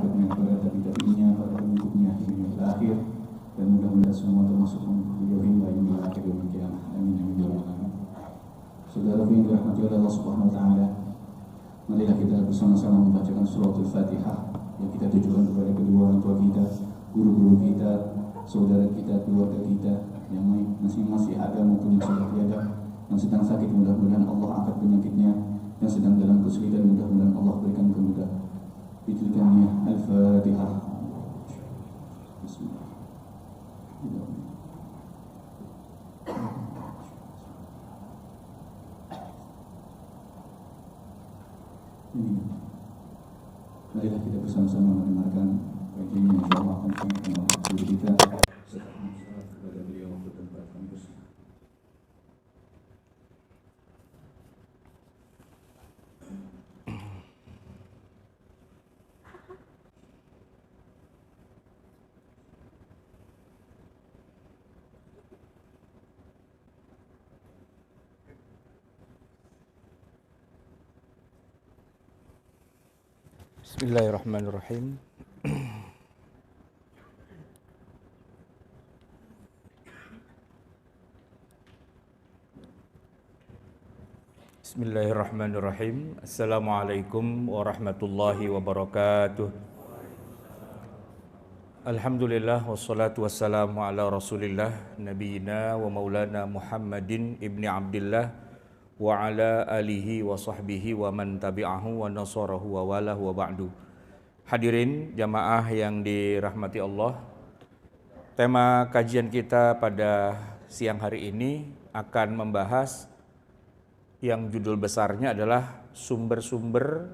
sahabatnya, para tabi'innya, para pengikutnya hingga akhir, dan mudah-mudahan semua termasuk beliau hingga akhir yaumil qiyamah. Amin amin ya rabbal alamin. Saudara yang dirahmati oleh Allah Subhanahu wa taala, marilah kita bersama-sama membacakan surah Al-Fatihah yang kita tujukan kepada kedua orang tua kita, guru-guru kita, saudara kita, keluarga kita yang masing-masing ada maupun yang sudah tiada, yang sedang sakit mudah-mudahan Allah angkat penyakitnya, yang sedang dalam kesulitan mudah-mudahan Allah berikan kemudahan. Ditujukannya Al-Fatihah. Bismillah. Marilah kita bersama-sama mendengarkan kajian yang insyaallah akan disampaikan oleh guru kita serta mengucapkan kepada beliau waktu dan tempat kami bersama. Bismillahirrahmanirrahim. Bismillahirrahmanirrahim. Assalamualaikum warahmatullahi wabarakatuh. Alhamdulillah wassalatu wassalamu ala Rasulillah nabiyina wa maulana Muhammadin ibni Abdillah wa ala alihi wa sahbihi wa man tabi'ahu wa nasarahu wa walahu wa ba'du. Hadirin jamaah yang dirahmati Allah, tema kajian kita pada siang hari ini akan membahas yang judul besarnya adalah sumber-sumber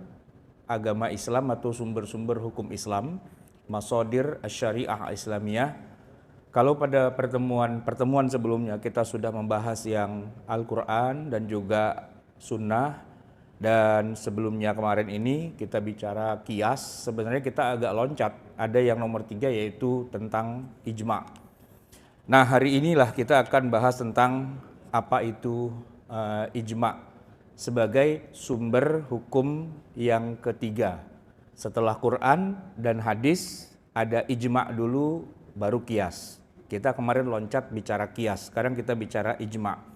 agama Islam atau sumber-sumber hukum Islam, Masadir Asy-Syariah Islamiyah. Kalau pada pertemuan sebelumnya kita sudah membahas yang Al-Quran dan juga Sunnah, dan sebelumnya kemarin ini kita bicara qiyas. Sebenarnya kita agak loncat, ada yang nomor 3 yaitu tentang ijma'. Nah, hari inilah kita akan bahas tentang apa itu ijma' sebagai sumber hukum yang ketiga. Setelah Quran dan hadis ada ijma' dulu baru qiyas. Kita kemarin loncat bicara qiyas, sekarang kita bicara ijma'.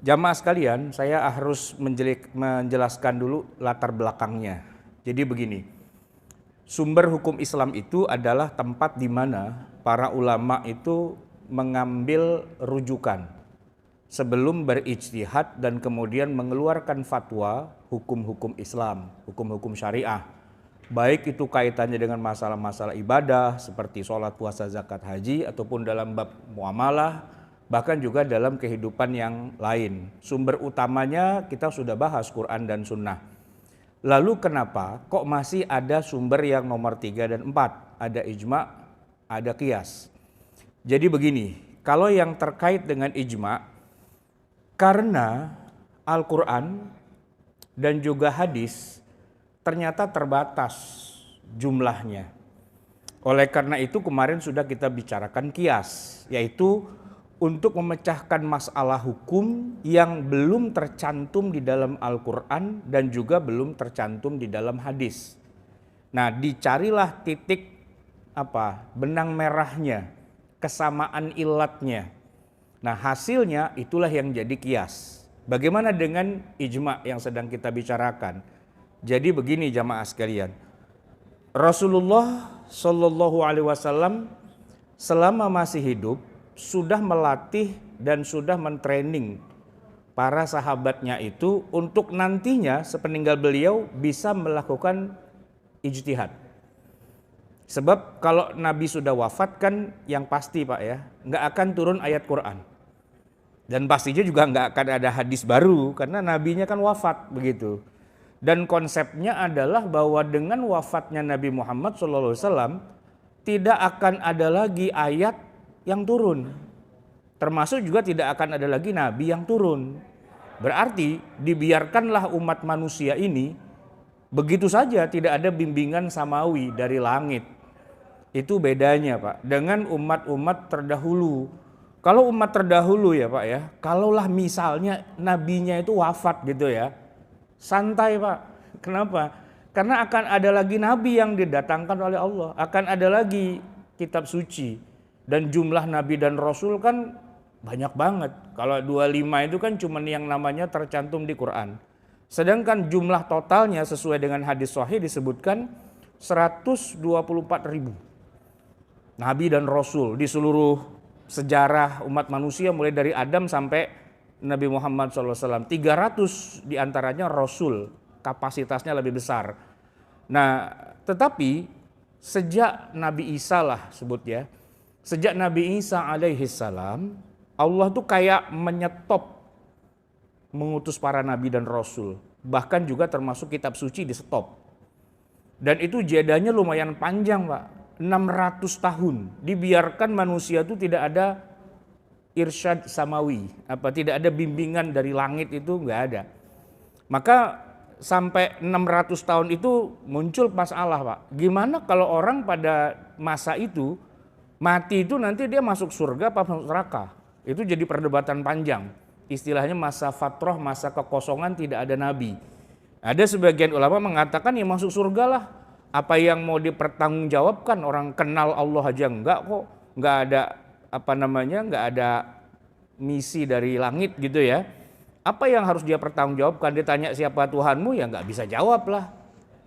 Jamaah sekalian, saya harus menjelaskan dulu latar belakangnya. Jadi begini, sumber hukum Islam itu adalah tempat di mana para ulama itu mengambil rujukan sebelum berijtihad dan kemudian mengeluarkan fatwa hukum-hukum Islam, hukum-hukum syariah. Baik itu kaitannya dengan masalah-masalah ibadah seperti sholat, puasa, zakat, haji, ataupun dalam bab muamalah, bahkan juga dalam kehidupan yang lain. Sumber utamanya kita sudah bahas Quran dan Sunnah. Lalu kenapa kok masih ada sumber yang nomor 3 dan 4? Ada ijma', ada qiyas. Jadi begini, kalau yang terkait dengan ijma', karena Al-Quran dan juga hadis ternyata terbatas jumlahnya. Oleh karena itu kemarin sudah kita bicarakan qiyas, yaitu untuk memecahkan masalah hukum yang belum tercantum di dalam Al-Quran dan juga belum tercantum di dalam hadis. Nah, dicarilah titik benang merahnya, kesamaan ilatnya. Nah, hasilnya itulah yang jadi qiyas. Bagaimana dengan ijma' yang sedang kita bicarakan? Jadi begini jamaah sekalian, Rasulullah Shallallahu Alaihi Wasallam selama masih hidup sudah melatih dan sudah mentraining para sahabatnya itu untuk nantinya sepeninggal beliau bisa melakukan ijtihad. Sebab kalau Nabi sudah wafat kan yang pasti Pak ya, nggak akan turun ayat Quran. Dan pastinya juga nggak akan ada hadis baru karena Nabinya kan wafat begitu. Dan konsepnya adalah bahwa dengan wafatnya Nabi Muhammad SAW tidak akan ada lagi ayat yang turun. Termasuk juga tidak akan ada lagi Nabi yang turun. Berarti dibiarkanlah umat manusia ini begitu saja, tidak ada bimbingan samawi dari langit. Itu bedanya Pak dengan umat-umat terdahulu. Kalau umat terdahulu ya Pak ya, kalaulah misalnya nabinya itu wafat gitu ya, santai Pak. Kenapa? Karena akan ada lagi nabi yang didatangkan oleh Allah, akan ada lagi kitab suci. Dan jumlah nabi dan rasul kan banyak banget. Kalau 25 itu kan cuma yang namanya tercantum di Quran. Sedangkan jumlah totalnya sesuai dengan hadis sahih disebutkan 124.000 nabi dan rasul di seluruh sejarah umat manusia mulai dari Adam sampai Nabi Muhammad SAW. 300 diantaranya rasul, kapasitasnya lebih besar. Nah, tetapi sejak Nabi Isa lah sebutnya, sejak Nabi Isa alaihi salam, Allah tuh kayak menyetop mengutus para nabi dan rasul. Bahkan juga termasuk kitab suci di stop. Dan itu jedanya lumayan panjang, Pak. 600 tahun dibiarkan manusia itu tidak ada irsyad samawi, tidak ada bimbingan dari langit, itu nggak ada. Maka sampai 600 tahun itu muncul masalah, Pak. Gimana kalau orang pada masa itu mati itu nanti dia masuk surga apa masuk neraka? Itu jadi perdebatan panjang. Istilahnya masa fatrah, masa kekosongan, tidak ada nabi. Ada sebagian ulama mengatakan ya masuk surga lah. Apa yang mau dipertanggungjawabkan, orang kenal Allah aja enggak kok. Enggak ada enggak ada misi dari langit gitu ya. Apa yang harus dia pertanggungjawabkan? Ditanya siapa Tuhanmu ya enggak bisa jawab lah.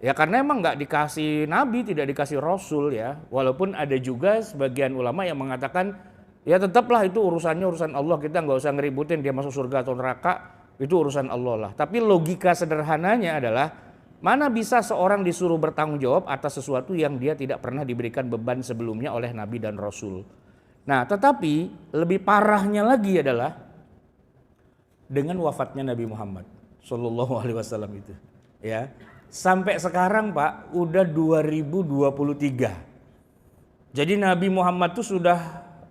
Ya karena emang enggak dikasih nabi, tidak dikasih rasul ya. Walaupun ada juga sebagian ulama yang mengatakan ya tetaplah itu urusannya urusan Allah, kita enggak usah ngeributin dia masuk surga atau neraka, itu urusan Allah lah. Tapi logika sederhananya adalah mana bisa seorang disuruh bertanggung jawab atas sesuatu yang dia tidak pernah diberikan beban sebelumnya oleh nabi dan rasul. Nah, tetapi lebih parahnya lagi adalah dengan wafatnya Nabi Muhammad Shallallahu Alaihi Wasallam itu, ya sampai sekarang Pak udah 2023. Jadi Nabi Muhammad itu sudah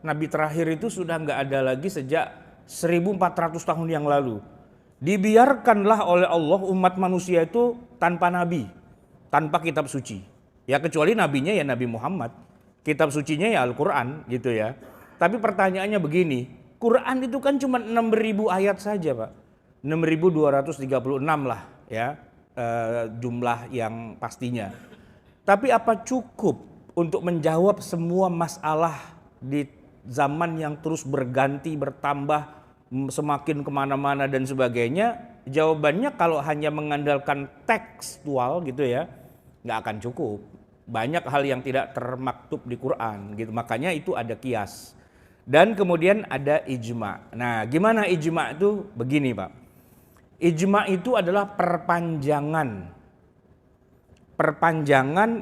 nabi terakhir itu sudah nggak ada lagi sejak 1400 tahun yang lalu. Dibiarkanlah oleh Allah umat manusia itu tanpa nabi, tanpa kitab suci. Ya kecuali nabinya ya Nabi Muhammad, kitab sucinya ya Al-Quran gitu ya. Tapi pertanyaannya begini, Quran itu kan cuma 6.000 ayat saja Pak. 6.236 lah ya jumlah yang pastinya. Tapi apa cukup untuk menjawab semua masalah di zaman yang terus berganti, bertambah, semakin kemana-mana dan sebagainya? Jawabannya kalau hanya mengandalkan tekstual gitu ya, nggak akan cukup. Banyak hal yang tidak termaktub di Quran gitu, makanya itu ada kias. Dan kemudian ada ijma. Nah gimana ijma itu? Begini Pak, ijma itu adalah perpanjangan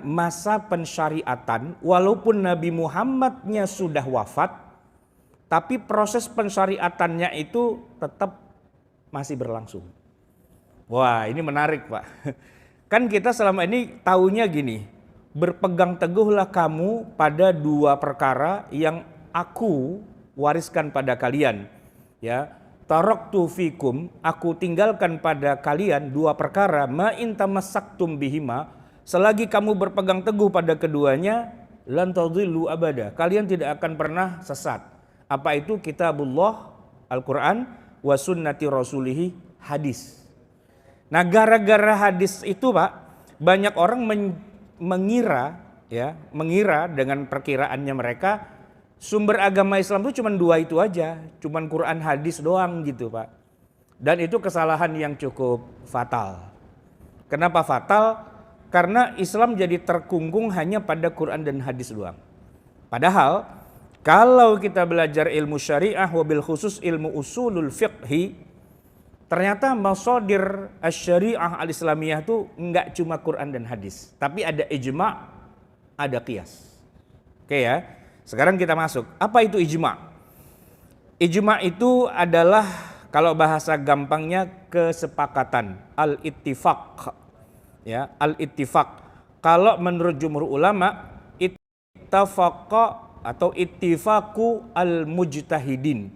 masa pensyariatan walaupun Nabi Muhammadnya sudah wafat, tapi proses pensyariatannya itu tetap masih berlangsung. Wah ini menarik Pak. Kan kita selama ini taunya gini, berpegang teguhlah kamu pada dua perkara yang aku wariskan pada kalian. Ya, taraktu fikum, aku tinggalkan pada kalian dua perkara, ma in tamassaktum bihima, selagi kamu berpegang teguh pada keduanya, lan tadhillu abada, kalian tidak akan pernah sesat. Apa itu? Kitabullah, Al-Quran, wa sunnati rasulihi, hadis. Nah gara-gara hadis itu Pak, banyak orang mengira dengan perkiraannya mereka, sumber agama Islam itu cuma dua itu aja, cuma Quran hadis doang gitu Pak. Dan itu kesalahan yang cukup fatal. Kenapa fatal? Karena Islam jadi terkungkung hanya pada Quran dan hadis doang. Padahal kalau kita belajar ilmu syariah, wabil khusus ilmu usulul fiqhi, ternyata masadir asy-syariah al-islamiyah itu enggak cuma Quran dan hadis, tapi ada ijma', ada qiyas. Oke ya, sekarang kita masuk. Apa itu ijma'? Ijma' itu adalah kalau bahasa gampangnya kesepakatan, al-ittifaq. Ya, al-ittifaq. Kalau menurut jumhur ulama, ittafaqa atau ittifaku al-mujtahidin,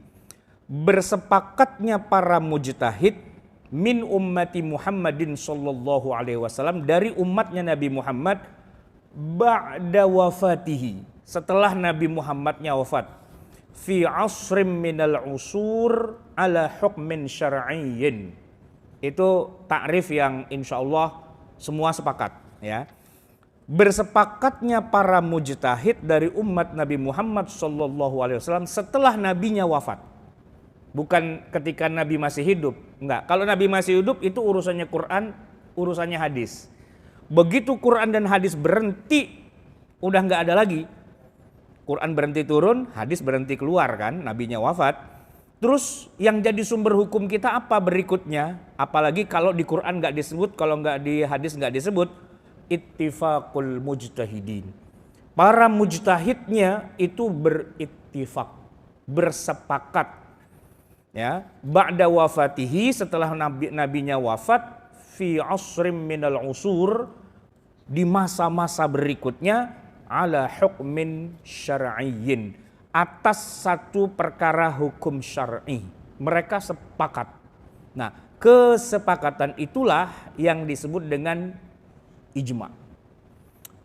bersepakatnya para mujtahid min ummati Muhammadin sallallahu alaihi wasallam, dari umatnya Nabi Muhammad, ba'da wafatihi, setelah Nabi Muhammadnya wafat, fi asrim minal usur ala hukmin syar'iyyin. Itu takrif yang insya Allah semua sepakat. ya. Bersepakatnya para mujtahid dari umat Nabi Muhammad SAW setelah nabinya wafat. Bukan ketika Nabi masih hidup, enggak. Kalau Nabi masih hidup itu urusannya Quran, urusannya hadis. Begitu Quran dan hadis berhenti, udah enggak ada lagi. Quran berhenti turun, hadis berhenti keluar kan, nabinya wafat. Terus yang jadi sumber hukum kita apa berikutnya? Apalagi kalau di Quran nggak disebut, kalau nggak di hadis nggak disebut, ittifaqul mujtahidin. Para mujtahidnya itu berittifaq, bersepakat. Ya, ba'da wafatihi, setelah nabinya wafat, fi asrim minal usur, di masa-masa berikutnya, ala hukmin syar'iyyin, atas satu perkara hukum syar'i. Mereka sepakat. Nah, kesepakatan itulah yang disebut dengan ijma'.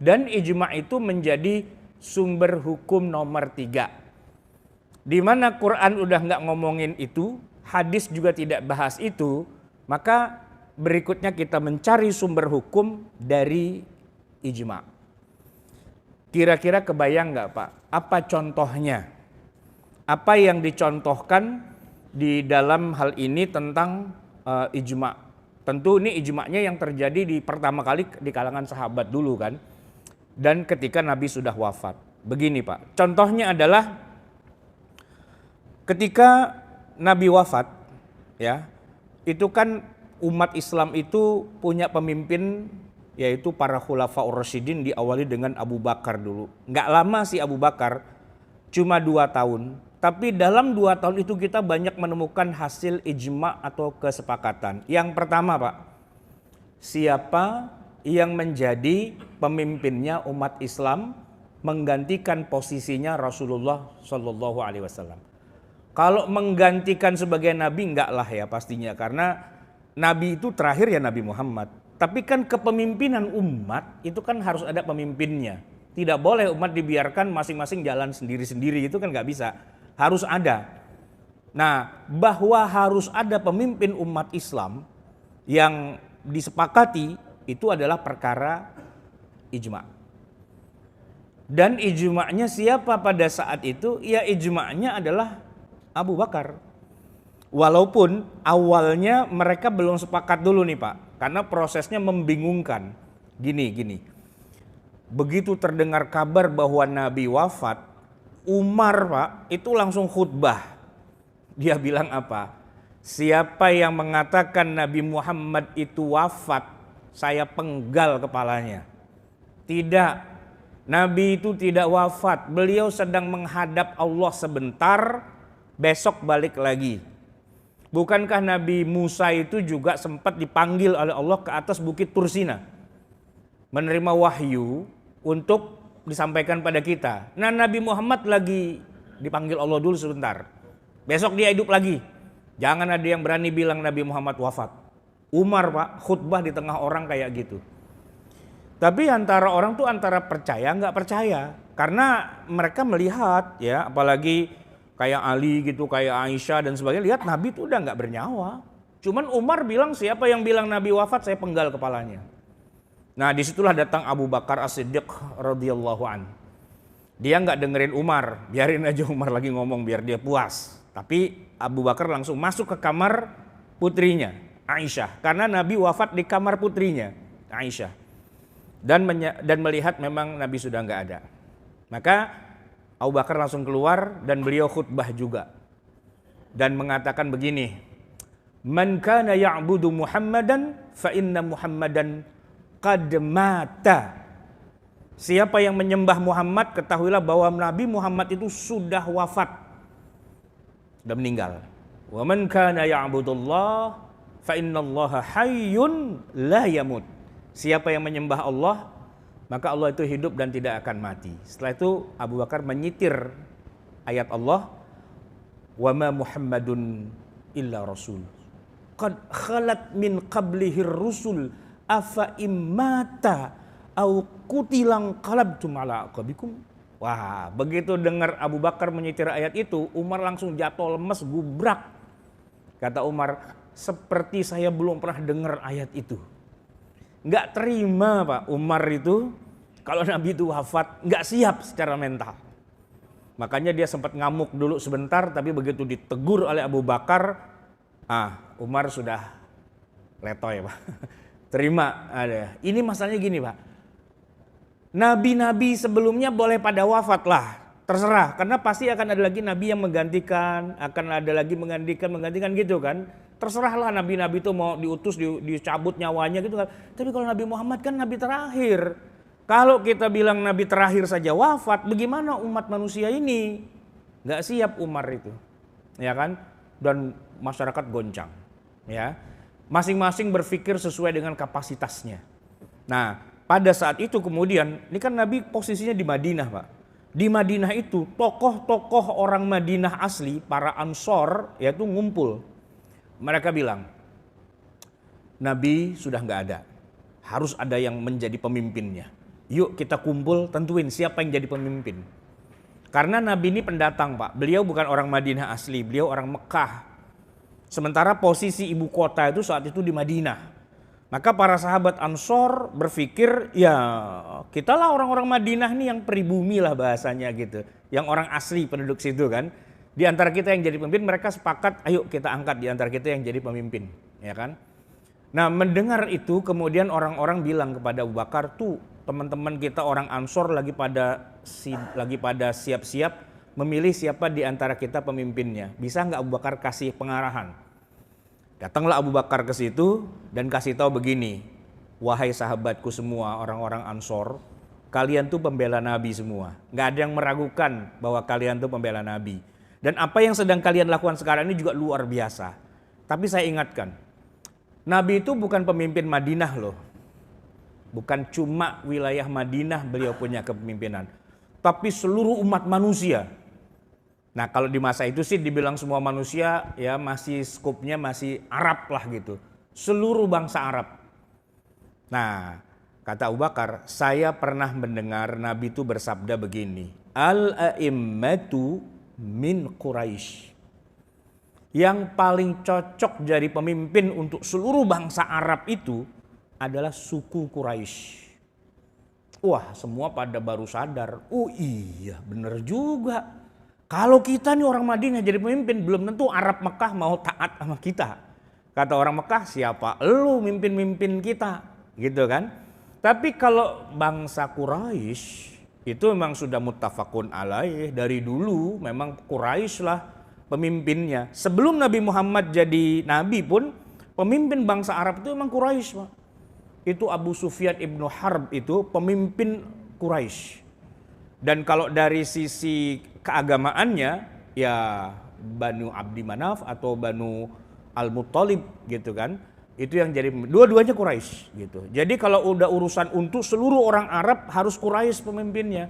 Dan ijma' itu menjadi sumber hukum nomor 3. Di mana Quran udah nggak ngomongin itu, hadis juga tidak bahas itu, maka berikutnya kita mencari sumber hukum dari ijma'. Kira-kira kebayang nggak Pak? Apa contohnya? Apa yang dicontohkan di dalam hal ini tentang ijma'? Tentu ini ijma'nya yang terjadi di pertama kali di kalangan sahabat dulu kan. Dan ketika Nabi sudah wafat. Begini Pak, contohnya adalah ketika Nabi wafat, ya, itu kan umat Islam itu punya pemimpin, yaitu para khulafaur rasyidin, diawali dengan Abu Bakar dulu. Nggak lama sih Abu Bakar, cuma 2 tahun. Tapi dalam 2 tahun itu kita banyak menemukan hasil ijma' atau kesepakatan. Yang pertama Pak, siapa yang menjadi pemimpinnya umat Islam menggantikan posisinya Rasulullah Shallallahu Alaihi Wasallam. Kalau menggantikan sebagai Nabi enggak lah ya pastinya, karena Nabi itu terakhir ya Nabi Muhammad. Tapi kan kepemimpinan umat itu kan harus ada pemimpinnya. Tidak boleh umat dibiarkan masing-masing jalan sendiri-sendiri, itu kan nggak bisa. Harus ada. Nah, bahwa harus ada pemimpin umat Islam yang disepakati itu adalah perkara ijma'. Dan ijma'nya siapa pada saat itu? Ya ijma'nya adalah Abu Bakar. Walaupun awalnya mereka belum sepakat dulu nih Pak. Karena prosesnya membingungkan. Gini. Begitu terdengar kabar bahwa Nabi wafat, Umar Pak itu langsung khutbah. Dia bilang apa? Siapa yang mengatakan Nabi Muhammad itu wafat, saya penggal kepalanya. Tidak, Nabi itu tidak wafat. Beliau sedang menghadap Allah sebentar, besok balik lagi. Bukankah Nabi Musa itu juga sempat dipanggil oleh Allah ke atas bukit Tursina, menerima wahyu untuk disampaikan pada kita. Nah, Nabi Muhammad lagi dipanggil Allah dulu sebentar, besok dia hidup lagi. Jangan ada yang berani bilang Nabi Muhammad wafat. Umar Pak khutbah di tengah orang kayak gitu. Tapi antara orang tuh antara percaya nggak percaya, karena mereka melihat ya, apalagi kayak Ali gitu, kayak Aisyah dan sebagainya, lihat Nabi itu udah nggak bernyawa. Cuman Umar bilang siapa yang bilang Nabi wafat saya penggal kepalanya. Nah disitulah datang Abu Bakar As-Siddiq radhiyallahu an. Dia nggak dengerin Umar, biarin aja Umar lagi ngomong biar dia puas. Tapi Abu Bakar langsung masuk ke kamar putrinya Aisyah, karena Nabi wafat di kamar putrinya Aisyah. Dan melihat memang Nabi sudah nggak ada. Maka Abu Bakar langsung keluar dan beliau khutbah juga. Dan mengatakan begini, Man kana ya'budu Muhammadan fa inna Muhammadan qad mata. Siapa yang menyembah Muhammad, ketahuilah bahwa Nabi Muhammad itu sudah wafat, sudah meninggal. Wa man kana ya'budullah fa innallaha hayyun la yamut. Siapa yang menyembah Allah, maka Allah itu hidup dan tidak akan mati. Setelah itu Abu Bakar menyitir ayat Allah, wa ma Muhammadun illa rasul qad khalat min qablihir rusul afa immata au qutilang qalabtum ala aqabikum. Wah, begitu dengar Abu Bakar menyitir ayat itu, Umar langsung jatuh lemes, gubrak. Kata Umar, seperti saya belum pernah dengar ayat itu. Nggak terima Pak Umar itu kalau Nabi itu wafat, nggak siap secara mental. Makanya dia sempat ngamuk dulu sebentar, tapi begitu ditegur oleh Abu Bakar, Umar sudah letoy Pak. Terima ada. Ini masalahnya gini Pak. Nabi-nabi sebelumnya boleh pada wafat lah, terserah. Karena pasti akan ada lagi nabi yang menggantikan, akan ada lagi menggantikan gitu kan. Terserahlah nabi-nabi itu mau diutus, dicabut nyawanya gitu kan. Tapi kalau Nabi Muhammad kan nabi terakhir. Kalau kita bilang nabi terakhir saja wafat, bagaimana umat manusia ini? Nggak siap Umar itu, ya kan? Dan masyarakat goncang, ya. Masing-masing berpikir sesuai dengan kapasitasnya. Nah, pada saat itu kemudian, ini kan Nabi posisinya di Madinah, Pak. Di Madinah itu tokoh-tokoh orang Madinah asli, para Ansor, yaitu ngumpul. Mereka bilang, Nabi sudah nggak ada, harus ada yang menjadi pemimpinnya. Yuk kita kumpul, tentuin siapa yang jadi pemimpin. Karena Nabi ini pendatang Pak, beliau bukan orang Madinah asli, beliau orang Mekah. Sementara posisi ibu kota itu saat itu di Madinah. Maka para sahabat Ansor berpikir, ya kita lah orang-orang Madinah nih yang pribumi lah bahasanya gitu. Yang orang asli penduduk situ kan. Di antara kita yang jadi pemimpin, mereka sepakat ayo kita angkat di antara kita yang jadi pemimpin. Ya kan? Nah mendengar itu kemudian orang-orang bilang kepada Abu Bakar, tuh teman-teman kita orang Ansor lagi pada siap-siap memilih siapa di antara kita pemimpinnya. Bisa nggak Abu Bakar kasih pengarahan? Datanglah Abu Bakar ke situ dan kasih tahu begini, wahai sahabatku semua orang-orang Ansor, kalian tuh pembela Nabi semua. Nggak ada yang meragukan bahwa kalian tuh pembela Nabi. Dan apa yang sedang kalian lakukan sekarang ini juga luar biasa. Tapi saya ingatkan, Nabi itu bukan pemimpin Madinah loh. Bukan cuma wilayah Madinah beliau punya kepemimpinan, tapi seluruh umat manusia. Nah kalau di masa itu sih dibilang semua manusia ya masih skupnya masih Arab lah gitu. Seluruh bangsa Arab. Nah kata Abu Bakar, saya pernah mendengar Nabi itu bersabda begini. Al-a'immatu min Quraisy. Yang paling cocok jadi pemimpin untuk seluruh bangsa Arab itu adalah suku Quraisy. Wah semua pada baru sadar. Oh iya bener juga. Kalau kita nih orang Madinah jadi pemimpin, belum tentu Arab Mekah mau taat sama kita. Kata orang Mekah, siapa lu mimpin-mimpin kita, gitu kan. Tapi kalau bangsa Quraisy itu memang sudah muttafaqun alaih. Dari dulu memang Quraisy lah pemimpinnya. Sebelum Nabi Muhammad jadi nabi pun, pemimpin bangsa Arab itu memang Quraisy, Pak. Itu Abu Sufyan ibnu Harb itu pemimpin Quraisy. Dan kalau dari sisi keagamaannya ya Banu Abdi Manaf atau Banu Al-Muttalib gitu kan. Itu yang jadi dua-duanya Quraisy gitu. Jadi kalau udah urusan untuk seluruh orang Arab harus Quraisy pemimpinnya.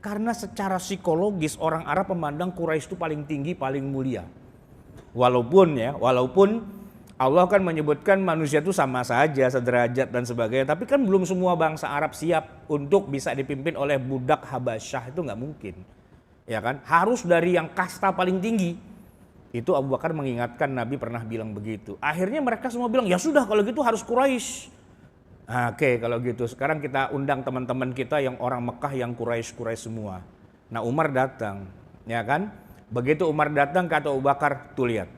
Karena secara psikologis orang Arab memandang Quraisy itu paling tinggi, paling mulia. Walaupun Allah kan menyebutkan manusia itu sama saja, sederajat dan sebagainya. Tapi kan belum semua bangsa Arab siap untuk bisa dipimpin oleh budak Habasyah, itu nggak mungkin. Ya kan? Harus dari yang kasta paling tinggi. Itu Abu Bakar mengingatkan Nabi pernah bilang begitu. Akhirnya mereka semua bilang, ya sudah kalau gitu harus Quraisy. Oke, kalau gitu sekarang kita undang teman-teman kita yang orang Mekah yang Quraisy semua. Nah Umar datang, ya kan? Begitu Umar datang kata Abu Bakar, tuh lihat.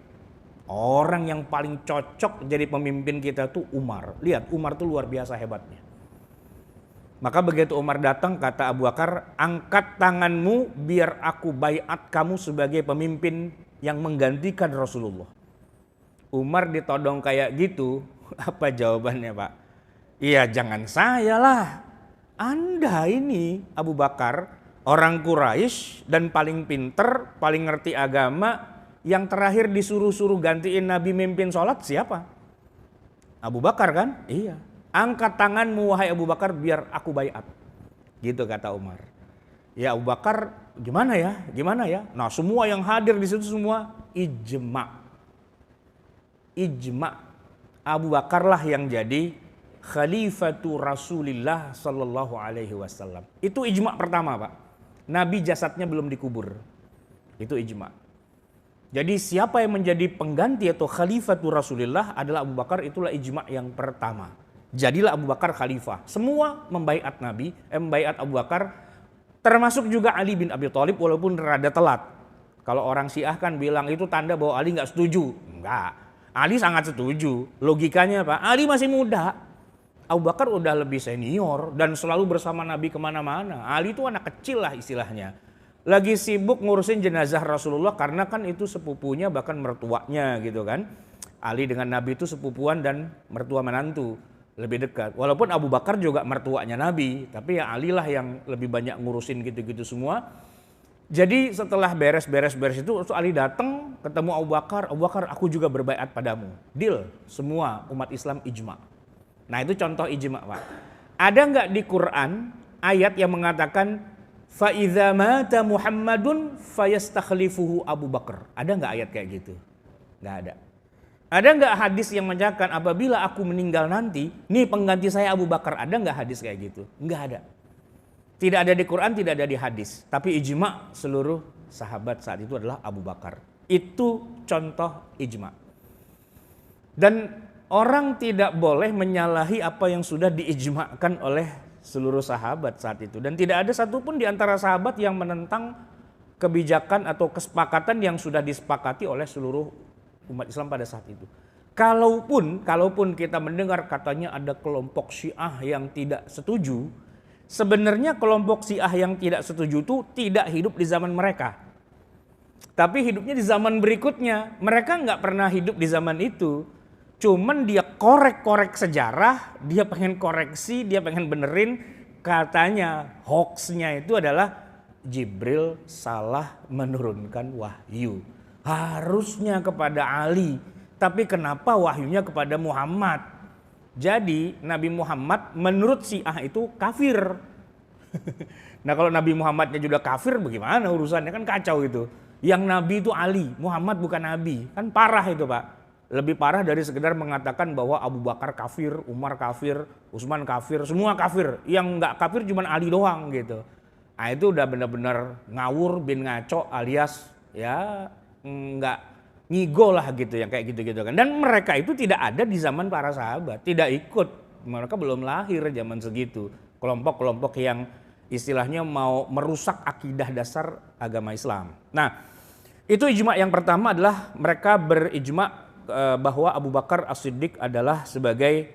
Orang yang paling cocok jadi pemimpin kita tuh Umar. Lihat Umar tuh luar biasa hebatnya. Maka begitu Umar datang kata Abu Bakar, angkat tanganmu biar aku baiat kamu sebagai pemimpin yang menggantikan Rasulullah. Umar ditodong kayak gitu, apa jawabannya Pak? Iya jangan saya lah. Anda ini Abu Bakar, orang Quraisy dan paling pinter, paling ngerti agama. Yang terakhir disuruh-suruh gantiin Nabi mimpin sholat siapa? Abu Bakar kan? Iya. Angkat tanganmu wahai Abu Bakar biar aku baiat. Gitu kata Umar. Ya Abu Bakar gimana ya? Nah semua yang hadir di situ semua ijma. Abu Bakar lah yang jadi khalifatu Rasulillah sallallahu alaihi wasallam. Itu ijma pertama Pak. Nabi jasadnya belum dikubur. Itu ijma. Jadi siapa yang menjadi pengganti atau khalifatu Rasulullah adalah Abu Bakar, itulah ijma yang pertama. Jadilah Abu Bakar khalifah. Semua membaiat Nabi, membaiat Abu Bakar, termasuk juga Ali bin Abi Thalib walaupun rada telat. Kalau orang Syiah kan bilang itu tanda bahwa Ali nggak setuju. Enggak, Ali sangat setuju. Logikanya apa? Ali masih muda. Abu Bakar udah lebih senior dan selalu bersama Nabi kemana-mana. Ali itu anak kecil lah istilahnya. Lagi sibuk ngurusin jenazah Rasulullah karena kan itu sepupunya bahkan mertuanya gitu kan. Ali dengan Nabi itu sepupuan dan mertua menantu, lebih dekat. Walaupun Abu Bakar juga mertuanya Nabi, tapi ya Ali lah yang lebih banyak ngurusin gitu-gitu semua. Jadi setelah beres itu Ali datang ketemu Abu Bakar aku juga berbaiat padamu. Deal, semua umat Islam ijma. Nah itu contoh ijma Pak. Ada nggak di Quran ayat yang mengatakan fa idza mata Muhammadun fayastakhlifuhu Abu Bakar? Ada nggak ayat kayak gitu? Nggak ada. Ada nggak hadis yang menyatakan apabila aku meninggal nanti, nih pengganti saya Abu Bakar? Ada nggak hadis kayak gitu? Nggak ada. Tidak ada di Quran, tidak ada di hadis. Tapi ijma seluruh sahabat saat itu adalah Abu Bakar. Itu contoh ijma. Dan orang tidak boleh menyalahi apa yang sudah diijmakan oleh seluruh sahabat saat itu. Dan tidak ada satupun di antara sahabat yang menentang kebijakan atau kesepakatan yang sudah disepakati oleh seluruh umat Islam pada saat itu. Kalaupun kita mendengar katanya ada kelompok Syiah yang tidak setuju, sebenarnya kelompok Syiah yang tidak setuju itu tidak hidup di zaman mereka. Tapi hidupnya di zaman berikutnya. Mereka nggak pernah hidup di zaman itu. Cuman dia korek-korek sejarah, dia pengen koreksi, dia pengen benerin. Katanya hoaxnya itu adalah Jibril salah menurunkan wahyu. Harusnya kepada Ali, tapi kenapa wahyunya kepada Muhammad? Jadi Nabi Muhammad menurut Syiah itu kafir. Nah kalau Nabi Muhammadnya juga kafir bagaimana urusannya, kan kacau itu. Yang Nabi itu Ali, Muhammad bukan Nabi. Kan parah itu Pak. Lebih parah dari sekedar mengatakan bahwa Abu Bakar kafir, Umar kafir, Utsman kafir, semua kafir. Yang nggak kafir cuma Ali doang gitu. Nah itu udah benar-benar ngawur bin ngaco alias ya nggak ngigo lah gitu yang kayak gitu-gitu kan. Dan mereka itu tidak ada di zaman para sahabat, tidak ikut. Mereka belum lahir zaman segitu. Kelompok-kelompok yang istilahnya mau merusak akidah dasar agama Islam. Nah, itu ijma yang pertama adalah mereka berijma bahwa Abu Bakar As-Siddiq adalah sebagai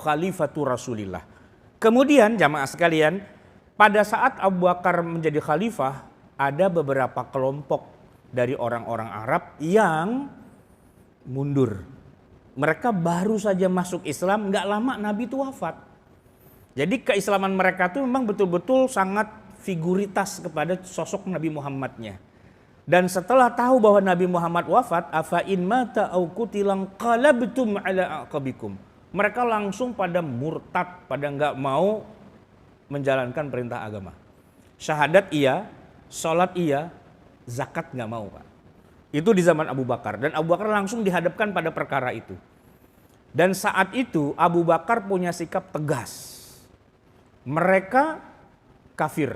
khalifatur Rasulillah. Kemudian jamaah sekalian, pada saat Abu Bakar menjadi khalifah, ada beberapa kelompok dari orang-orang Arab yang mundur. Mereka baru saja masuk Islam, nggak lama Nabi itu wafat. Jadi keislaman mereka itu memang betul-betul sangat figuritas kepada sosok Nabi Muhammadnya. Dan setelah tahu bahwa Nabi Muhammad wafat, afa in mata au qutilan qalabtum ala aqabikum. Mereka langsung pada murtad, pada nggak mau menjalankan perintah agama. Syahadat iya, sholat iya, zakat nggak mau Pak. Itu di zaman Abu Bakar. Dan Abu Bakar langsung dihadapkan pada perkara itu. Dan saat itu Abu Bakar punya sikap tegas. Mereka kafir.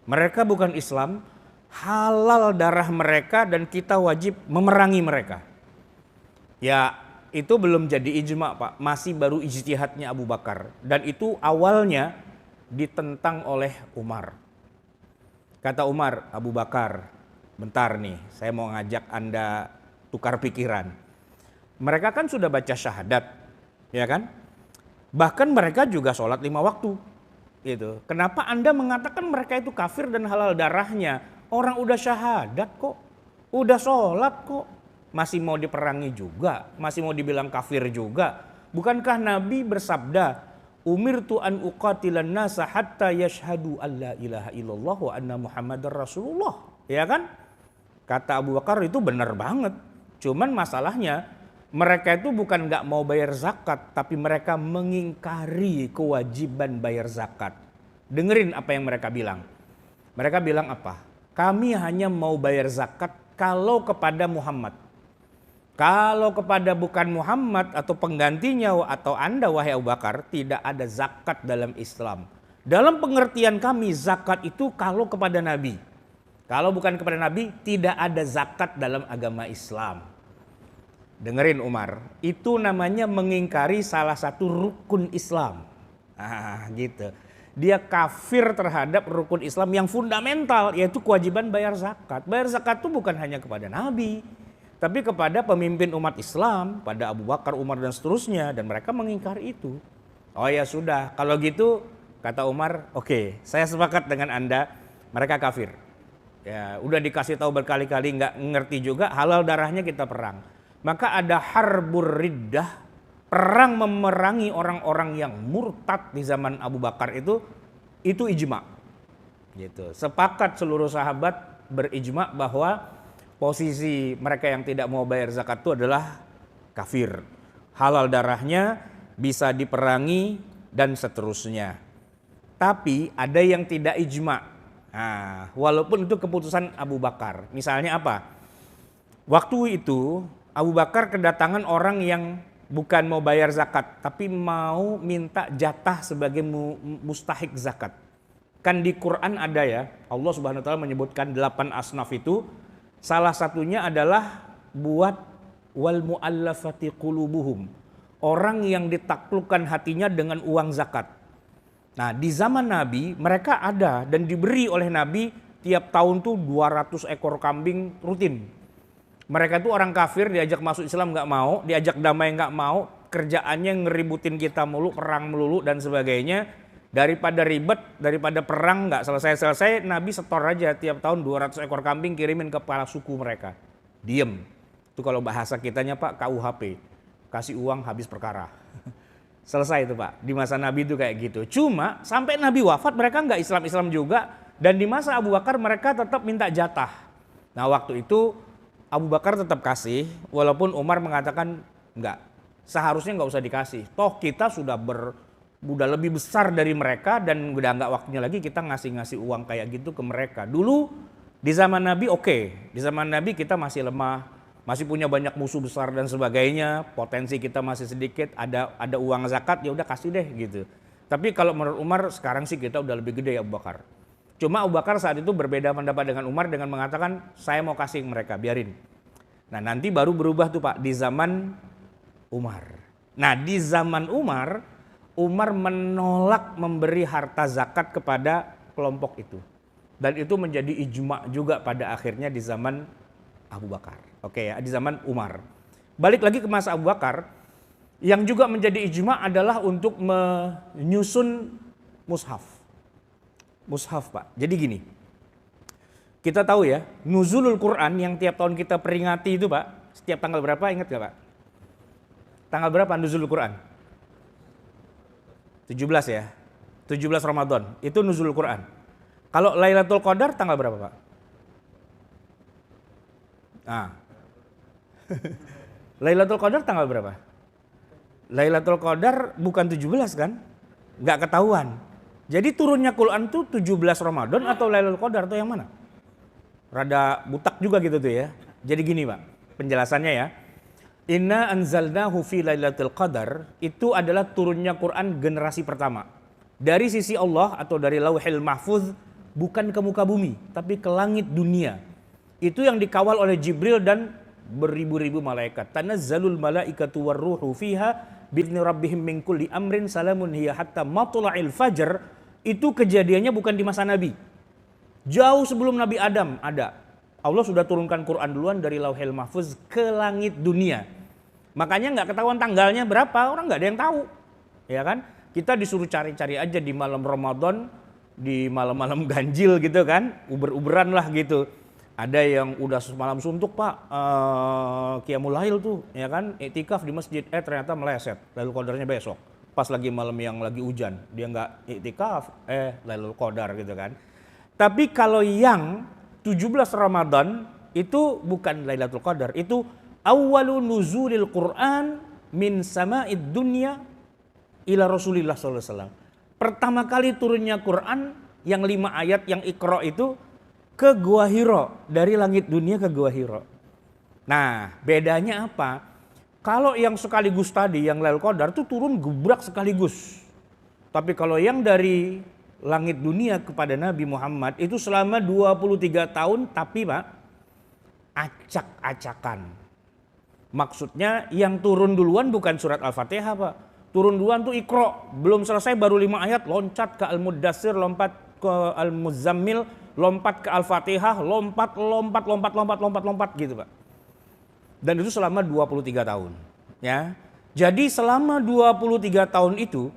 Mereka bukan Islam. Halal darah mereka dan kita wajib memerangi mereka. Ya itu belum jadi ijma Pak. Masih baru ijtihadnya Abu Bakar. Dan itu awalnya ditentang oleh Umar. Kata Umar, Abu Bakar, bentar nih, saya mau ngajak Anda tukar pikiran. Mereka kan sudah baca syahadat, ya kan? Bahkan mereka juga sholat 5 waktu. Gitu. Kenapa Anda mengatakan mereka itu kafir dan halal darahnya? Orang udah syahadat kok, udah sholat kok. Masih mau diperangi juga, masih mau dibilang kafir juga. Bukankah Nabi bersabda, umirtu an uqatilan nasa hatta yashhadu an la ilaha illallah wa anna muhammadar rasulullah. Ya kan? Kata Abu Bakar itu benar banget. Cuman masalahnya mereka itu bukan gak mau bayar zakat, tapi mereka mengingkari kewajiban bayar zakat. Dengerin apa yang mereka bilang. Mereka bilang apa? Kami hanya mau bayar zakat kalau kepada Muhammad. Kalau kepada bukan Muhammad atau penggantinya atau Anda wahai Abu Bakar, tidak ada zakat dalam Islam. Dalam pengertian kami zakat itu kalau kepada Nabi. Kalau bukan kepada Nabi tidak ada zakat dalam agama Islam. Dengerin Umar, itu namanya mengingkari salah satu rukun Islam. Gitu. Dia kafir terhadap rukun Islam yang fundamental, yaitu kewajiban bayar zakat. Bayar zakat itu bukan hanya kepada Nabi, tapi kepada pemimpin umat Islam, pada Abu Bakar, Umar dan seterusnya, dan mereka mengingkari itu. Oh ya sudah, kalau gitu kata Umar, oke, saya sepakat dengan Anda, mereka kafir. Ya, udah dikasih tahu berkali-kali nggak ngerti juga, halal darahnya kita perang. Maka ada harbur riddah, perang memerangi orang-orang yang murtad di zaman Abu Bakar itu ijma. Gitu. Sepakat seluruh sahabat berijma bahwa posisi mereka yang tidak mau bayar zakat itu adalah kafir. Halal darahnya, bisa diperangi dan seterusnya. Tapi ada yang tidak ijma. Nah, walaupun itu keputusan Abu Bakar. Misalnya apa? Waktu itu Abu Bakar kedatangan orang yang bukan mau bayar zakat, tapi mau minta jatah sebagai mustahik zakat. Kan di Quran ada ya, Allah Subhanahu wa taala menyebutkan 8 asnaf itu, salah satunya adalah buat wal muallafati qulubuhum, orang yang ditaklukkan hatinya dengan uang zakat. Nah, di zaman Nabi mereka ada dan diberi oleh Nabi tiap tahun tuh 200 ekor kambing rutin. Mereka tuh orang kafir, diajak masuk Islam nggak mau, diajak damai nggak mau, kerjaannya ngeributin kita mulu, perang melulu dan sebagainya. Daripada ribet, daripada perang nggak selesai-selesai, Nabi setor aja tiap tahun 200 ekor kambing kirimin ke kepala suku mereka. Diem. Itu kalau bahasa kitanya Pak, KUHP. Kasih uang habis perkara. Selesai itu Pak. Di masa Nabi itu kayak gitu. Cuma sampai Nabi wafat mereka nggak Islam-Islam juga. Dan di masa Abu Bakar mereka tetap minta jatah. Nah waktu itu Abu Bakar tetap kasih, walaupun Umar mengatakan enggak, seharusnya enggak usah dikasih. Toh kita sudah lebih besar dari mereka dan udah enggak waktunya lagi kita ngasih uang kayak gitu ke mereka. Dulu di zaman Nabi oke, di zaman Nabi kita masih lemah, masih punya banyak musuh besar dan sebagainya, potensi kita masih sedikit, ada uang zakat ya udah kasih deh gitu. Tapi kalau menurut Umar sekarang sih kita udah lebih gede ya Abu Bakar. Cuma Abu Bakar saat itu berbeda pendapat dengan Umar dengan mengatakan saya mau kasih mereka, biarin. Nah nanti baru berubah tuh Pak di zaman Umar. Nah di zaman Umar menolak memberi harta zakat kepada kelompok itu. Dan itu menjadi ijma juga pada akhirnya di zaman Abu Bakar. Oke ya, di zaman Umar. Balik lagi ke masa Abu Bakar, yang juga menjadi ijma adalah untuk menyusun mushaf. Mushaf Pak. Jadi gini, kita tahu ya, nuzulul Quran yang tiap tahun kita peringati itu Pak, setiap tanggal berapa ingat gak Pak? Tanggal berapa nuzulul Quran? 17 ya, 17 Ramadan, itu nuzulul Quran. Kalau Lailatul Qadar tanggal berapa Pak? Nah. Lailatul Qadar tanggal berapa? Lailatul Qadar bukan 17 kan? Nggak ketahuan. Jadi turunnya Quran tuh 17 Ramadan atau Lailatul Qadar atau yang mana? Rada butak juga gitu tuh ya. Jadi gini Pak, penjelasannya ya. Inna anzalnahu fi Lailatul Qadar itu adalah turunnya Quran generasi pertama. Dari sisi Allah atau dari Lauhil Mahfuz bukan ke muka bumi, tapi ke langit dunia. Itu yang dikawal oleh Jibril dan beribu-ribu malaikat. Tanazzalul malaikatu warruhu fiha bi'idzni rabbihim min kulli amrin salamun hiya hatta matla'il fajr. Itu kejadiannya bukan di masa Nabi. Jauh sebelum Nabi Adam ada. Allah sudah turunkan Quran duluan dari Lauhil Mahfuz ke langit dunia. Makanya nggak ketahuan tanggalnya berapa, orang nggak ada yang tahu. Ya kan? Kita disuruh cari-cari aja di malam Ramadan, di malam-malam ganjil gitu kan, uber-uberan lah gitu. Ada yang udah semalam suntuk Pak, Qiyamul Lail tuh, ya kan, iktikaf di masjid, ternyata meleset, Lailatul Qadarnya besok. Pas lagi malam yang lagi hujan, dia nggak iktikaf, Lailatul Qadar gitu kan. Tapi kalau yang 17 Ramadan itu bukan Lailatul Qadar, itu awwalu nuzulil Quran min sama'id dunya ila Rasulillah SAW. Pertama kali turunnya Quran yang 5 ayat yang Iqra itu ke Gua Hira, dari langit dunia ke Gua Hira. Nah, bedanya apa? Kalau yang sekaligus tadi, yang Lailatul Qadar itu turun gebrak sekaligus. Tapi kalau yang dari langit dunia kepada Nabi Muhammad itu selama 23 tahun, tapi Pak, acak-acakan. Maksudnya yang turun duluan bukan surat Al-Fatihah Pak. Turun duluan tuh Iqra, belum selesai baru 5 ayat loncat ke Al-Muddatsir, lompat ke Al-Muzammil, lompat ke Al-Fatihah, lompat gitu Pak. Dan itu selama 23 tahun. Ya. Jadi selama 23 tahun itu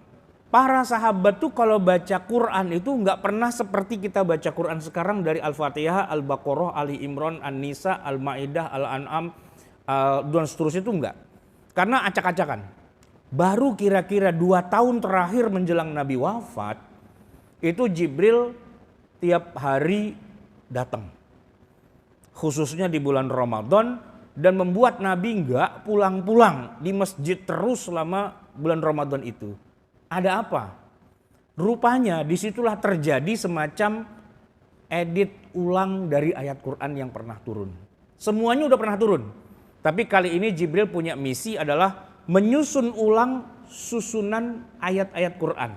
para sahabat tuh kalau baca Quran itu nggak pernah seperti kita baca Quran sekarang dari Al-Fatihah, Al-Baqarah, Ali Imran, An-Nisa, Al-Maidah, Al-An'am, dan seterusnya itu enggak. Karena acak-acakan. Baru kira-kira 2 tahun terakhir menjelang Nabi wafat, itu Jibril tiap hari datang. Khususnya di bulan Ramadan dan membuat Nabi enggak pulang-pulang di masjid terus selama bulan Ramadan itu. Ada apa? Rupanya disitulah terjadi semacam edit ulang dari ayat Quran yang pernah turun. Semuanya udah pernah turun. Tapi kali ini Jibril punya misi adalah menyusun ulang susunan ayat-ayat Quran.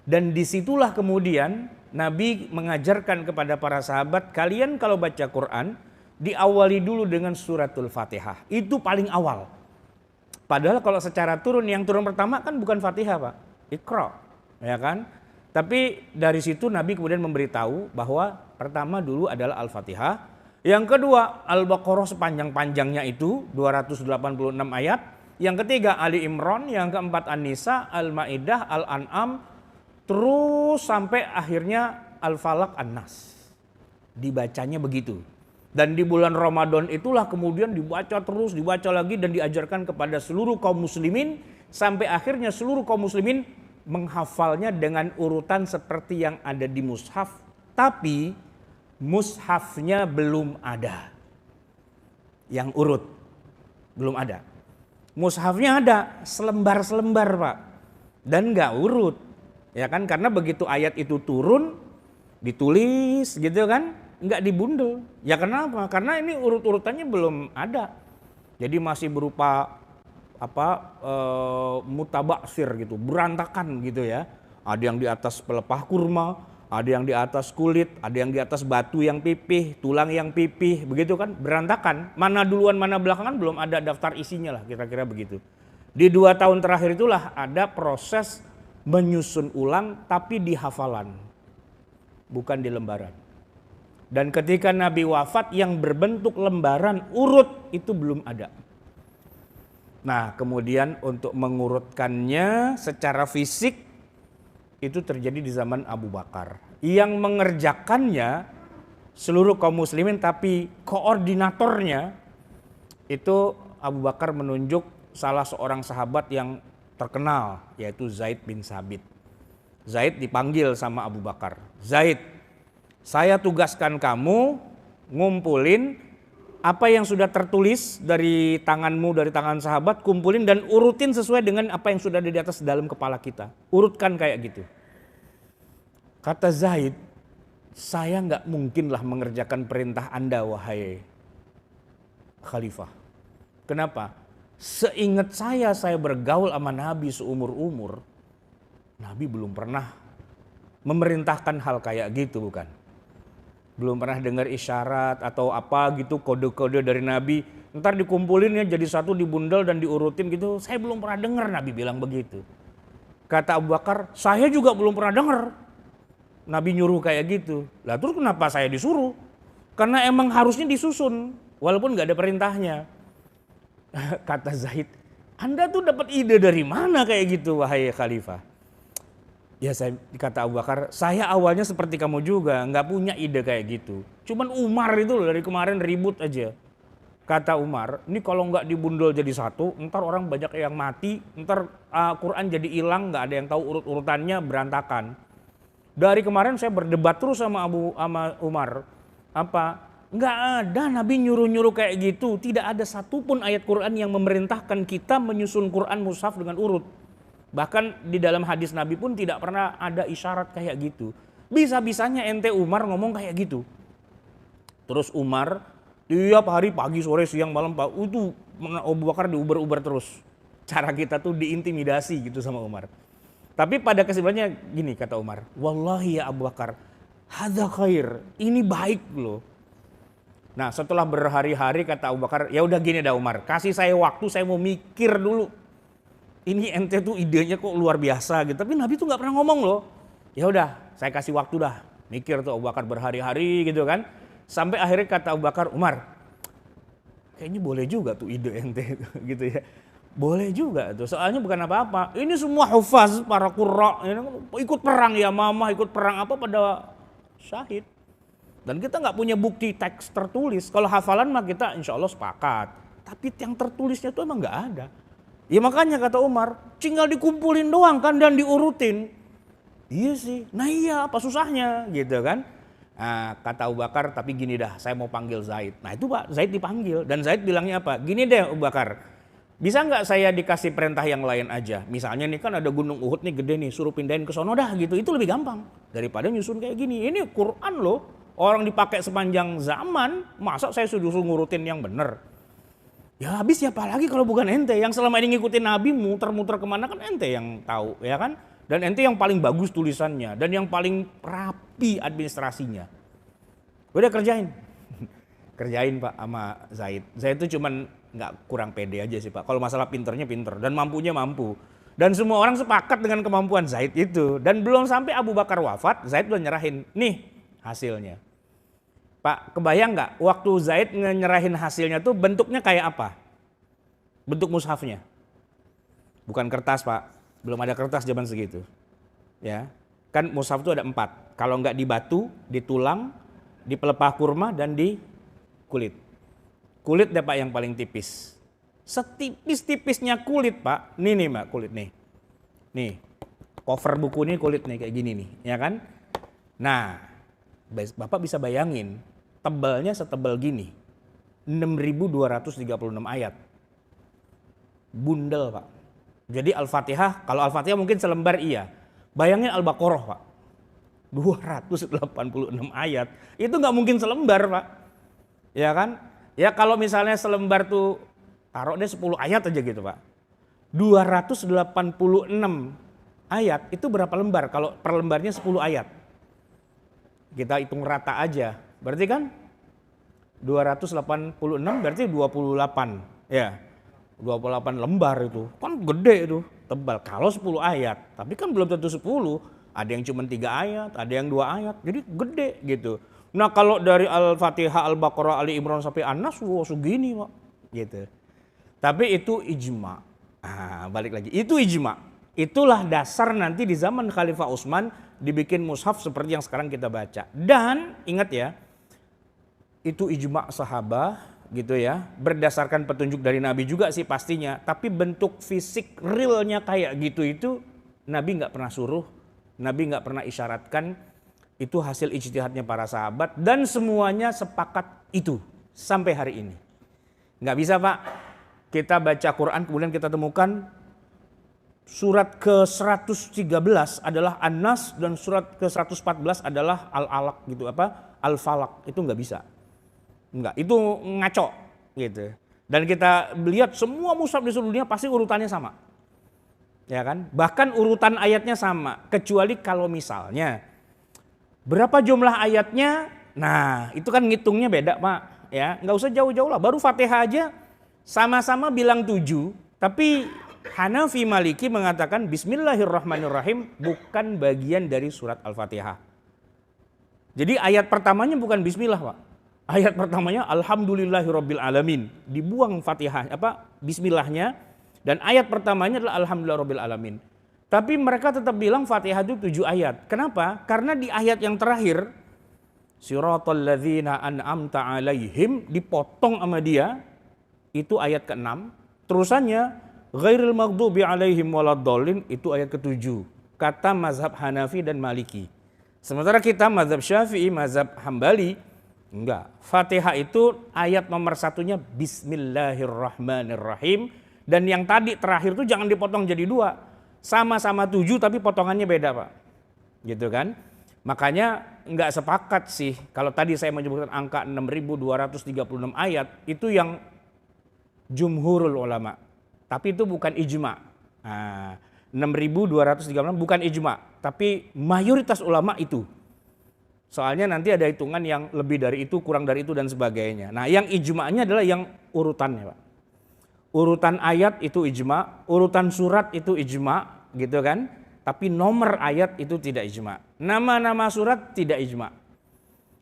Dan disitulah kemudian Nabi mengajarkan kepada para sahabat, kalian kalau baca Quran diawali dulu dengan suratul Fatihah. Itu paling awal. Padahal kalau secara turun, yang turun pertama kan bukan Fatihah Pak. Iqra, ya kan? Tapi dari situ Nabi kemudian memberitahu bahwa pertama dulu adalah Al-Fatihah, yang kedua Al-Baqarah sepanjang-panjangnya itu 286 ayat, yang ketiga Ali Imran, yang keempat An-Nisa, Al-Maidah, Al-An'am, terus sampai akhirnya Al-Falaq, An-Nas. Dibacanya begitu. Dan di bulan Ramadan itulah kemudian dibaca terus, dibaca lagi dan diajarkan kepada seluruh kaum muslimin. Sampai akhirnya seluruh kaum muslimin menghafalnya dengan urutan seperti yang ada di mushaf. Tapi mushafnya belum ada. Yang urut. Belum ada. Mushafnya ada selembar-selembar Pak. Dan gak urut. Ya kan, karena begitu ayat itu turun, ditulis gitu kan, gak dibundel. Ya kenapa? Karena ini urut-urutannya belum ada. Jadi masih berupa mutabaksir gitu, berantakan gitu ya. Ada yang di atas pelepah kurma, ada yang di atas kulit, ada yang di atas batu yang pipih, tulang yang pipih, begitu kan, berantakan. Mana duluan mana belakangan belum ada daftar isinya lah, kira-kira begitu. Di 2 tahun terakhir itulah ada proses menyusun ulang tapi di hafalan, bukan di lembaran. Dan ketika Nabi wafat yang berbentuk lembaran urut itu belum ada. Nah kemudian untuk mengurutkannya secara fisik itu terjadi di zaman Abu Bakar. Yang mengerjakannya seluruh kaum muslimin tapi koordinatornya itu Abu Bakar menunjuk salah seorang sahabat yang terkenal yaitu Zaid bin Sabit. Zaid dipanggil sama Abu Bakar. Zaid, saya tugaskan kamu ngumpulin apa yang sudah tertulis dari tanganmu, dari tangan sahabat, kumpulin dan urutin sesuai dengan apa yang sudah ada di atas dalam kepala kita. Urutkan kayak gitu. Kata Zaid, saya nggak mungkinlah mengerjakan perintah Anda wahai Khalifah. Kenapa? Seingat saya bergaul sama Nabi seumur-umur, Nabi belum pernah memerintahkan hal kayak gitu bukan? Belum pernah dengar isyarat atau apa gitu, kode-kode dari Nabi. Ntar dikumpulin ya jadi satu, dibundel dan diurutin gitu. Saya belum pernah dengar Nabi bilang begitu. Kata Abu Bakar, saya juga belum pernah dengar Nabi nyuruh kayak gitu. Lah terus kenapa saya disuruh? Karena emang harusnya disusun, walaupun gak ada perintahnya. Kata Zaid, Anda tuh dapat ide dari mana kayak gitu wahai Khalifah? Ya kata Abu Bakar, saya awalnya seperti kamu juga, nggak punya ide kayak gitu. Cuman Umar itu loh dari kemarin ribut aja. Kata Umar, ini kalau nggak dibundel jadi satu, ntar orang banyak yang mati, ntar Quran jadi hilang, nggak ada yang tahu urut-urutannya, berantakan. Dari kemarin saya berdebat terus sama Umar, nggak ada Nabi nyuruh-nyuruh kayak gitu. Tidak ada satupun ayat Quran yang memerintahkan kita menyusun Quran mushaf dengan urut. Bahkan di dalam hadis Nabi pun tidak pernah ada isyarat kayak gitu. Bisa-bisanya ente Umar ngomong kayak gitu. Terus Umar tiap hari pagi, sore, siang, malam itu Abu Bakar diuber-uber terus. Cara kita tuh diintimidasi gitu sama Umar. Tapi pada kesimpulannya gini kata Umar, wallahi ya Abu Bakar, hadza khair, ini baik loh. Nah setelah berhari-hari kata Abu Bakar, ya udah gini dah Umar, kasih saya waktu, saya mau mikir dulu. Ini ente tuh idenya kok luar biasa gitu, tapi Nabi tuh nggak pernah ngomong loh. Ya udah, saya kasih waktu dah, mikir tuh Abu Bakar berhari-hari gitu kan. Sampai akhirnya kata Abu Bakar, Umar, kayaknya boleh juga tuh ide ente gitu ya. Boleh juga tuh, soalnya bukan apa-apa. Ini semua hufaz, para qurra, ikut perang ya mama, ikut perang apa pada syahid. Dan kita nggak punya bukti teks tertulis. Kalau hafalan mah kita insya Allah sepakat. Tapi yang tertulisnya tuh emang nggak ada. Ya makanya kata Umar, tinggal dikumpulin doang kan dan diurutin. Iya sih, nah iya apa susahnya gitu kan. Nah, kata Abu Bakar, tapi gini dah, saya mau panggil Zaid. Nah itu Pak, Zaid dipanggil dan Zaid bilangnya apa? Gini deh Abu Bakar, bisa nggak saya dikasih perintah yang lain aja? Misalnya nih kan ada gunung Uhud nih gede nih, suruh pindahin ke sono dah gitu. Itu lebih gampang daripada nyusun kayak gini. Ini Quran loh, orang dipakai sepanjang zaman, masa saya suruh ngurutin yang bener? Ya habis siapa lagi kalau bukan ente yang selama ini ngikutin Nabi muter-muter kemana kan ente yang tahu ya kan? Dan ente yang paling bagus tulisannya dan yang paling rapi administrasinya. Udah kerjain. Kerjain Pak sama Zaid. Zaid itu cuman nggak kurang pede aja sih Pak. Kalau masalah pinternya pinter dan mampunya mampu. Dan semua orang sepakat dengan kemampuan Zaid itu. Dan belum sampai Abu Bakar wafat, Zaid udah nyerahin. Nih hasilnya. Pak, kebayang nggak waktu Zaid nyerahin hasilnya tuh bentuknya kayak apa? Bentuk mushafnya. Bukan kertas Pak. Belum ada kertas zaman segitu. Ya. Kan mushaf itu ada 4. Kalau nggak di batu, di tulang, di pelepah kurma dan di kulit. Kulit deh Pak yang paling tipis. Setipis-tipisnya kulit Pak. Nih Mbak kulit nih. Nih. Cover buku ini kulit nih kayak gini nih, ya kan? Nah, Bapak bisa bayangin tebalnya setebal gini. 6.236 ayat. Bundel Pak. Jadi Al-Fatihah, kalau Al-Fatihah mungkin selembar iya. Bayangin Al-Baqarah Pak. 286 ayat. Itu nggak mungkin selembar Pak. Ya kan? Ya kalau misalnya selembar tuh taruh deh 10 ayat aja gitu Pak. 286 ayat itu berapa lembar? Kalau per lembarnya 10 ayat. Kita hitung rata aja. Berarti kan 286 berarti 28. Ya. 28 lembar itu kan gede itu tebal kalau 10 ayat tapi kan belum tentu 10 ada yang cuma 3 ayat ada yang 2 ayat jadi gede gitu. Nah kalau dari Al-Fatihah, Al-Baqarah, Ali Imran sampai An-Nas segini Pak gitu. Tapi itu ijma. Balik lagi itu ijma, itulah dasar nanti di zaman Khalifah Utsman dibikin mushaf seperti yang sekarang kita baca. Dan ingat ya itu ijma sahabat gitu ya, berdasarkan petunjuk dari Nabi juga sih pastinya, tapi bentuk fisik realnya kayak gitu itu Nabi nggak pernah suruh, Nabi nggak pernah isyaratkan, itu hasil ijtihadnya para sahabat dan semuanya sepakat itu sampai hari ini. Nggak bisa Pak, kita baca Quran kemudian kita temukan surat ke-113 adalah An-Nas dan surat ke-114 adalah Al-Alaq gitu Al-Falaq, itu nggak bisa. Enggak, itu ngaco gitu. Dan kita lihat semua mushaf di seluruh dunia pasti urutannya sama. Ya kan? Bahkan urutan ayatnya sama, kecuali kalau misalnya berapa jumlah ayatnya? Nah, itu kan ngitungnya beda, Pak, ya. Enggak usah jauh-jauh lah. Baru Fatihah aja sama-sama bilang 7, tapi Hanafi Maliki mengatakan Bismillahirrahmanirrahim bukan bagian dari surat Al-Fatihah. Jadi ayat pertamanya bukan bismillah, Pak. Ayat pertamanya Alhamdulillahirabbil alamin. Dibuang Fatihah bismillahnya dan ayat pertamanya adalah Alhamdulillahirabbil alamin. Tapi mereka tetap bilang Fatihah itu 7 ayat. Kenapa? Karena di ayat yang terakhir Siratal ladzina an'amta alaihim dipotong sama dia. Itu ayat ke-6. Terusannya ghairil maghdubi alaihim waladdallin itu ayat ke-7. Kata mazhab Hanafi dan Maliki. Sementara kita mazhab Syafi'i, mazhab Hambali enggak. Fatihah itu ayat nomor 1-nya Bismillahirrahmanirrahim. Dan yang tadi terakhir itu jangan dipotong jadi 2. Sama-sama 7 tapi potongannya beda Pak. Gitu kan. Makanya enggak sepakat sih. Kalau tadi saya menyebutkan angka 6.236 ayat. Itu yang jumhurul ulama. Tapi itu bukan ijma. 6.236 bukan ijma. Tapi mayoritas ulama itu. Soalnya nanti ada hitungan yang lebih dari itu, kurang dari itu dan sebagainya. Nah, yang ijma'nya adalah yang urutannya, Pak. Urutan ayat itu ijma', urutan surat itu ijma', gitu kan? Tapi nomor ayat itu tidak ijma'. Nama-nama surat tidak ijma'.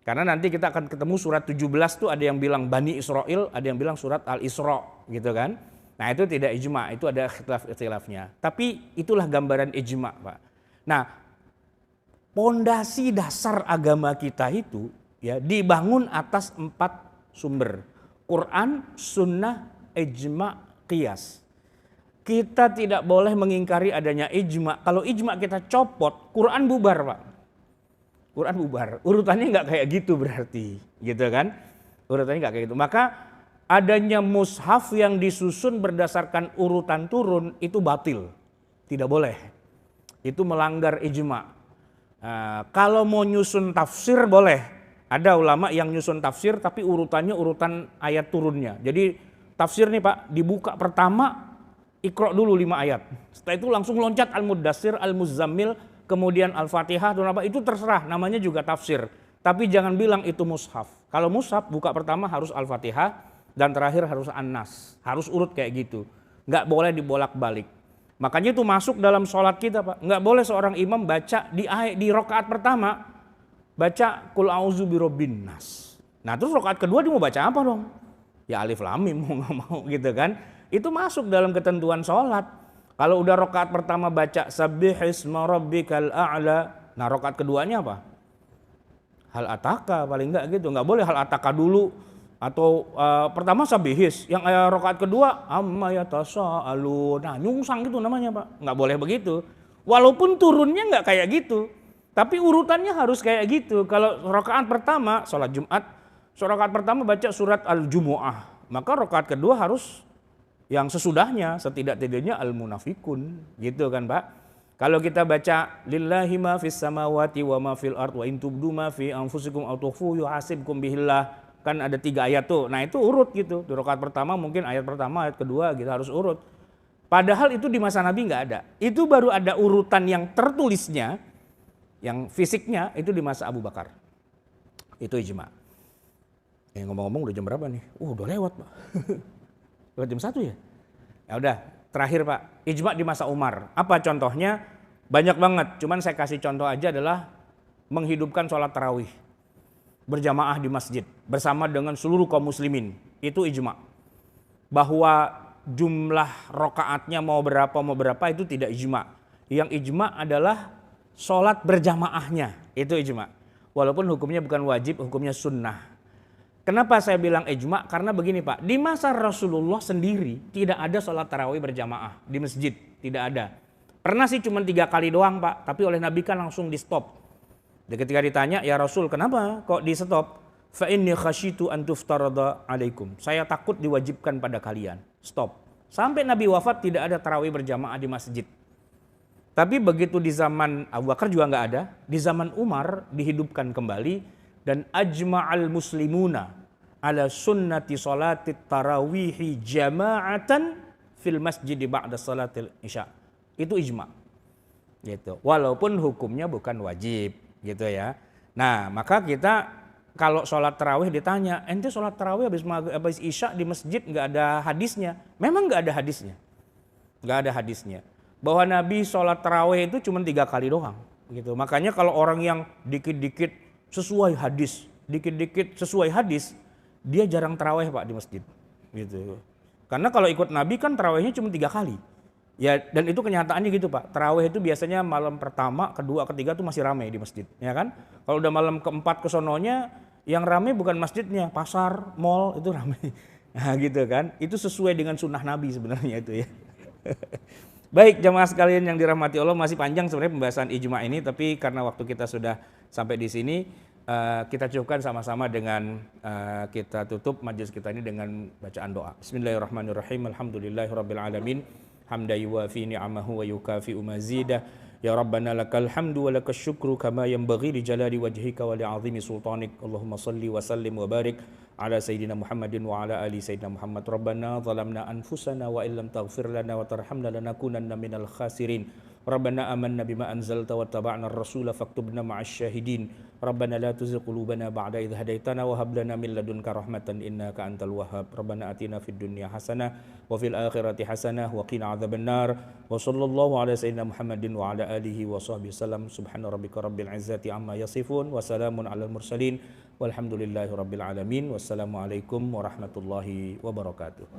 Karena nanti kita akan ketemu surat 17 tuh ada yang bilang Bani Israel, ada yang bilang surat Al-Isra, gitu kan? Nah, itu tidak ijma', itu ada ikhtilaf-ikhtilafnya. Tapi itulah gambaran ijma', Pak. Nah, pondasi dasar agama kita itu ya dibangun atas 4 sumber. Quran, sunnah, ijma', qiyas. Kita tidak boleh mengingkari adanya ijma'. Kalau ijma' kita copot, Quran bubar, Pak. Quran bubar. Urutannya nggak kayak gitu berarti, gitu kan? Urutannya nggak kayak gitu. Maka adanya mushaf yang disusun berdasarkan urutan turun itu batil. Tidak boleh. Itu melanggar ijma'. Kalau mau nyusun tafsir boleh. Ada ulama yang nyusun tafsir tapi urutannya urutan ayat turunnya. Jadi tafsir nih Pak, dibuka pertama Iqra dulu 5 ayat. Setelah itu langsung loncat Al-Muddatsir, Al-Muzammil, kemudian Al-Fatihah dan apa itu terserah, namanya juga tafsir. Tapi jangan bilang itu mushaf. Kalau mushaf buka pertama harus Al-Fatihah dan terakhir harus An-Nas. Harus urut kayak gitu. Nggak boleh dibolak-balik. Makanya itu masuk dalam sholat kita Pak. Nggak boleh seorang imam baca di rakaat pertama baca Qul a'udzu birabbin nas. Nah terus rakaat kedua dia mau baca apa dong? Ya alif lam mim mau nggak mau gitu kan. Itu masuk dalam ketentuan sholat. Kalau udah rakaat pertama baca sabbihisma rabbikal a'la. Nah rakaat keduanya apa? Hal ataka paling nggak gitu. Nggak boleh hal ataka dulu. Atau pertama sabihis, yang rakaat kedua amma yatasaalun. Nah, nyungsang gitu namanya, Pak. Nggak boleh begitu. Walaupun turunnya nggak kayak gitu, tapi urutannya harus kayak gitu. Kalau rakaat pertama sholat Jumat, rakaat pertama baca surat Al-Jumu'ah, maka rakaat kedua harus yang sesudahnya, setidak-tidaknya Al-Munafikun, gitu kan, Pak. Kalau kita baca lillahi ma fis samawati wa ma fil ard wa in tubdu ma fi anfusikum aw tukhfu yuhasibkum bihillah. Kan ada 3 ayat tuh, nah itu urut gitu. Di rakaat pertama mungkin ayat pertama, ayat kedua gitu harus urut. Padahal itu di masa Nabi nggak ada. Itu baru ada urutan yang tertulisnya, yang fisiknya itu di masa Abu Bakar. Itu ijma'. Ngomong-ngomong udah jam berapa nih? Udah lewat Pak. Lewat jam 1 ya? Ya udah, terakhir Pak. Ijma' di masa Umar. Apa contohnya? Banyak banget. Cuman saya kasih contoh aja adalah menghidupkan sholat tarawih berjamaah di masjid bersama dengan seluruh kaum muslimin. Itu ijma'. Bahwa jumlah rokaatnya mau berapa itu tidak ijma'. Yang ijma' adalah sholat berjamaahnya. Itu ijma'. Walaupun hukumnya bukan wajib, hukumnya sunnah. Kenapa saya bilang ijma'? Karena begini Pak, di masa Rasulullah sendiri tidak ada sholat tarawih berjamaah di masjid. Tidak ada. Pernah sih cuma 3 kali doang Pak, tapi oleh Nabi kan langsung di stop. Dan ketika ditanya, ya Rasul kenapa kok di stop? Fa inni khasyitu an tuftarada alaikum. Saya takut diwajibkan pada kalian. Stop. Sampai Nabi wafat tidak ada tarawih berjamaah di masjid. Tapi begitu di zaman Abu Bakar juga nggak ada. Di zaman Umar dihidupkan kembali. Dan ajma'al muslimuna ala sunnati salatit tarawihi jama'atan fil masjid ba'da salatil isya. Itu ijma'. Gitu. Walaupun hukumnya bukan wajib. Gitu ya. Nah maka kita kalau sholat tarawih ditanya, ente sholat tarawih habis isya di masjid nggak ada hadisnya? Memang nggak ada hadisnya, nggak ada hadisnya. Bahwa Nabi sholat tarawih itu cuma 3 kali doang. Gitu. Makanya kalau orang yang dikit-dikit sesuai hadis, dikit-dikit sesuai hadis, dia jarang tarawih Pak di masjid. Gitu. Karena kalau ikut Nabi kan tarawihnya cuma 3 kali. Ya dan itu kenyataannya gitu Pak. Tarawih itu biasanya malam pertama, kedua, ketiga tuh masih ramai di masjid, ya kan? Kalau udah malam keempat ke sononya, yang ramai bukan masjidnya, pasar, mall itu ramai. Nah gitu kan? Itu sesuai dengan sunnah Nabi sebenarnya itu ya. Baik jamaah sekalian yang dirahmati Allah, masih panjang sebenarnya pembahasan ijma' ini, tapi karena waktu kita sudah sampai di sini, kita cukupkan sama-sama dengan kita tutup majelis kita ini dengan bacaan doa. Bismillahirrahmanirrahim. Alhamdulillahirabbil alamin. Hamda yuwafi ni'amahu wa yukafi'u mazidah. Ya Rabbana lakal hamdu wa lakas syukru kama yanbaghi li jalali wajhika wa li'azimi sultanik. Allahumma salli wa sallim wa barik ala sayyidina Muhammadin wa ala ali sayyidina Muhammad. Rabbana zalamna anfusana wa illam taghfir lana wa tarhamna lanakunanna minal khasirin. Rabbana amanna bima anzalta wattaba'na ar-rasula faktubna ma'asy syahidin. Rabbana la tuzigh qulubana ba'da idh hadaitana wa hab lana min ladunka rahmatan innaka antal wahhab. Rabbana atina fid dunya hasanah wa fil akhirati hasanah wa qina adzabannar. Wa sallallahu ala sayyidina Muhammadin wa ala alihi wa sahbihi wasallam. Subhana rabbika rabbil izzati amma yasifun wa salamun alal mursalin walhamdulillahi rabbil alamin. Wassalamualaikum warahmatullahi wabarakatuh.